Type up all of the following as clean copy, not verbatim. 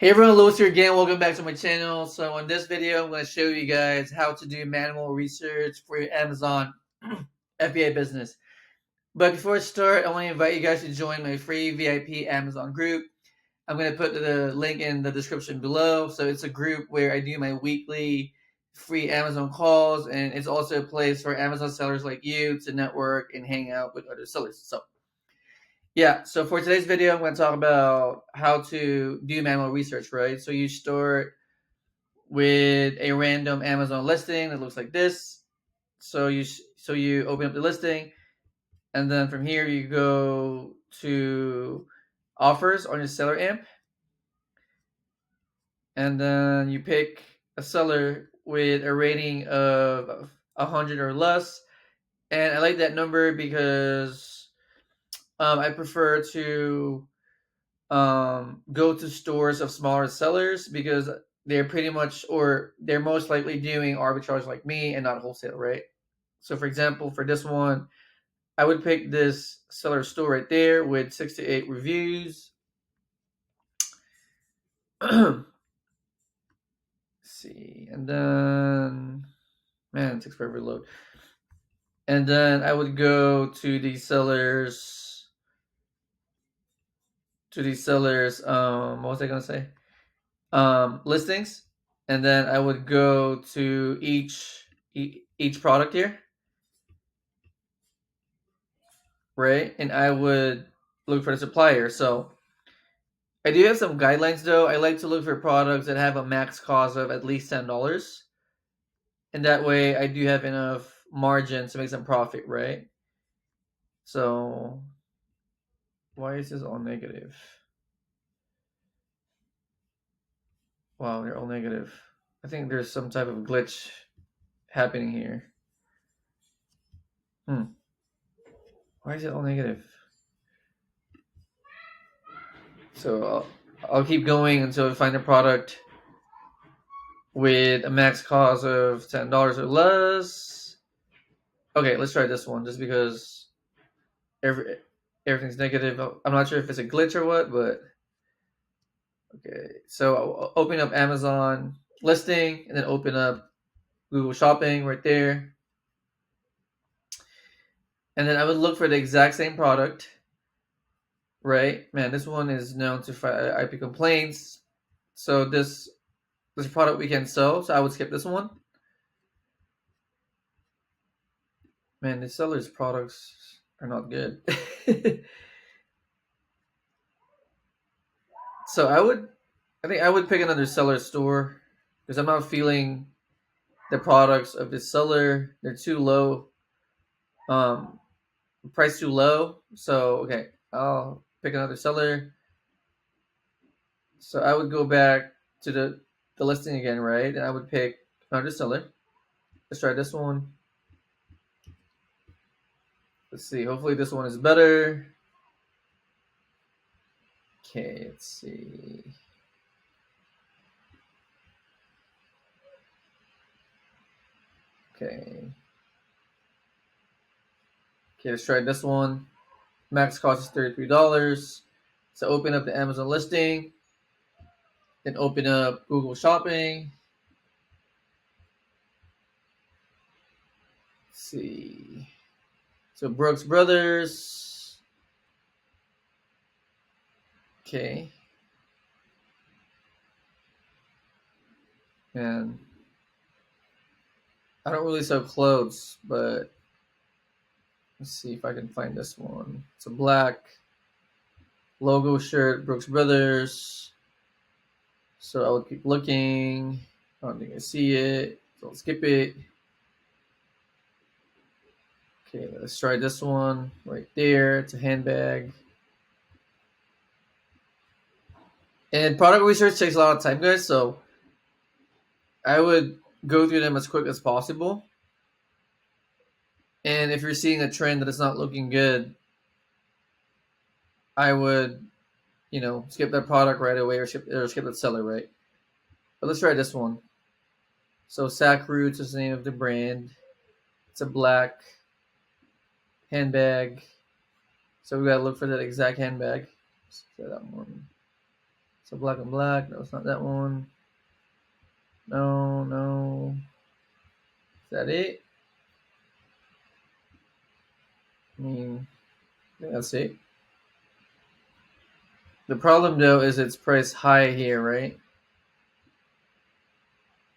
Hey everyone, Lewis here again. Welcome back to my channel. So in this video, I'm going to show you guys how to do manual research for your Amazon FBA business. But before I start, I want to invite you guys to join my free VIP Amazon group. I'm going to put the link in the description below. So it's a group where I do my weekly free Amazon calls, and it's also a place for Amazon sellers like you to network and hang out with other sellers. So for today's video, I'm going to talk about how to do manual research, right? So you start with a random Amazon listing that looks like this. So you open up the listing, and then from here you go to offers on your seller amp, and then you pick a seller with a rating of 100 or less. And I like that number because I prefer to go to stores of smaller sellers because they're pretty much, or they're most likely doing arbitrage like me and not wholesale, right? So for example, for this one, I would pick this seller store right there with 68 reviews. See, and then, man, it takes forever to load. And then I would go to these sellers, what was I gonna say? Listings, and then I would go to each product here, right? And I would look for the supplier. So I do have some guidelines though. I like to look for products that have a max cost of at least $10, and that way I do have enough margin to make some profit, right? So why is this all negative? Wow, they're all negative. I think there's some type of glitch happening here. Why is it all negative? So I'll keep going until I find a product with a max cost of $10 or less. Okay, let's try this one just because everything's negative. I'm not sure if it's a glitch or what, but okay. So I'll open up Amazon listing and then open up Google Shopping right there. And then I would look for the exact same product, right? Man, this one is known to fight IP complaints. So this product we can sell, so I would skip this one. Man, the seller's products are not good. So I think I would pick another seller store because I'm not feeling the products of this seller. They're too low, um, price too low. So okay, I'll pick another seller. So I would go back to the listing again, right? And I would pick another seller. Let's try this one. Let's see. Hopefully this one is better. Okay, let's see. Okay. Okay, let's try this one. Max cost is $33. So open up the Amazon listing, then open up Google Shopping. Let's see. So Brooks Brothers. Okay. And I don't really sell clothes, but let's see if I can find this one. It's a black logo shirt, Brooks Brothers. So I would keep looking. I don't think I see it. So I'll skip it. Okay, let's try this one right there. It's a handbag. And product research takes a lot of time, guys. So I would go through them as quick as possible. And if you're seeing a trend that is not looking good, I would, skip that product right away or skip that seller, right? But let's try this one. So Sack Roots is the name of the brand. It's a black handbag. So we gotta look for that exact handbag. Let's try that one. So black and black. No, it's not that one. No. Is that it? I mean, I think that's it. The problem though is it's priced high here, right?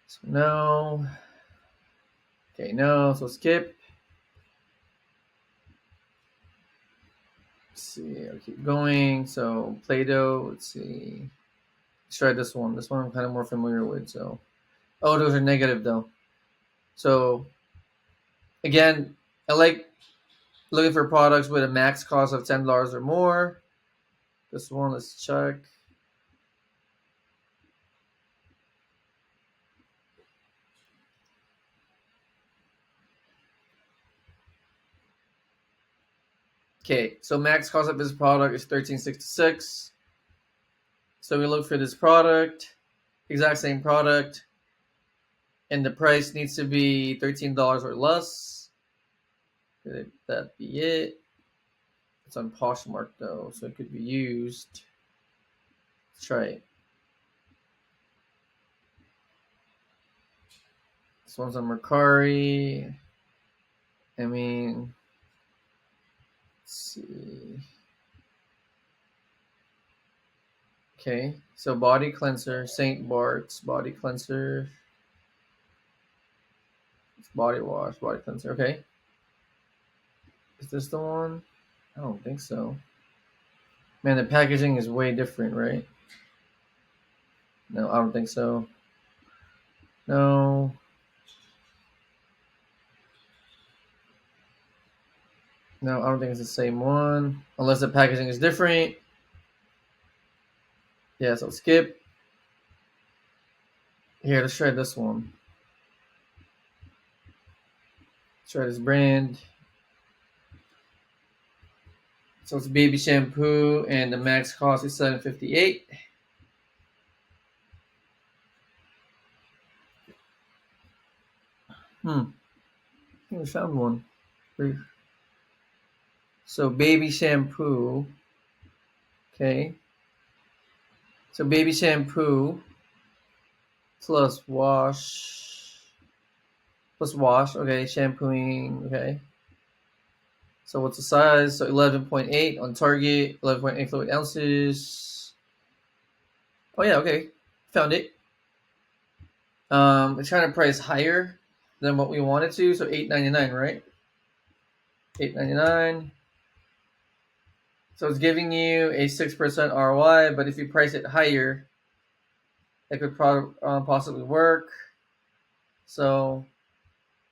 So no. Okay, no. So skip. Let's see. I'll keep going. So Play-Doh. Let's see. Let's try this one. This one I'm kind of more familiar with. So, oh, those are negative though. So again, I like looking for products with a max cost of $10 or more. This one, let's check. Okay, so max cost of this product is $13.66. So we look for this product, exact same product, and the price needs to be $13 or less. Could that be it? It's on Poshmark though, so it could be used. Let's try it. This one's on Mercari. I mean, let's see. Okay, so body cleanser, St. Bart's body cleanser. It's body wash, body cleanser. Okay. Is this the one? I don't think so. Man, the packaging is way different, right? No, I don't think so. No. No, I don't think it's the same one. Unless the packaging is different. Yeah, so skip. Here, let's try this one. Let's try this brand. So it's baby shampoo, and the max cost is $7.58. I think we found one. So baby shampoo. Okay. So baby shampoo plus wash. Okay, shampooing. Okay. So what's the size? So 11.8 on Target, 11.8 fluid ounces. Oh yeah, okay, found it. It's trying to price higher than what we wanted to, so $8.99, right? $8.99. So it's giving you a 6% ROI, but if you price it higher, it could possibly work. So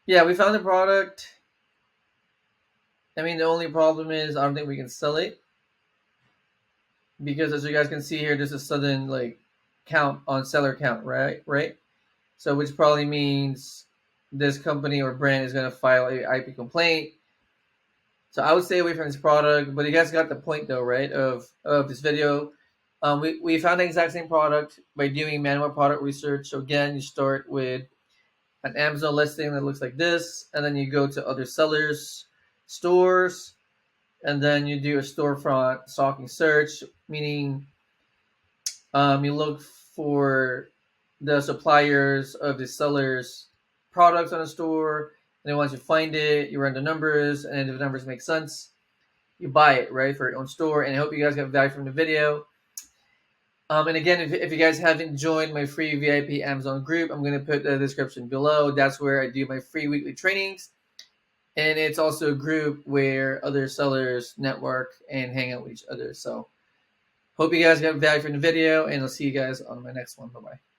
yeah, we found the product. I mean, the only problem is I don't think we can sell it because, as you guys can see here, there's a sudden count on seller count, right? So which probably means this company or brand is going to file a IP complaint. So I would stay away from this product. But you guys got the point though, right? Of this video. We found the exact same product by doing manual product research. So again, you start with an Amazon listing that looks like this, and then you go to other sellers, stores, and then you do a storefront stalking search, meaning you look for the suppliers of the sellers' products on the store, and then once you find it, you run the numbers, and if the numbers make sense, you buy it, right, for your own store. And I hope you guys got value from the video. And again, if you guys haven't joined my free VIP Amazon group, I'm going to put the description below. That's where I do my free weekly trainings. And it's also a group where other sellers network and hang out with each other. So hope you guys got value from the video, and I'll see you guys on my next one. Bye-bye.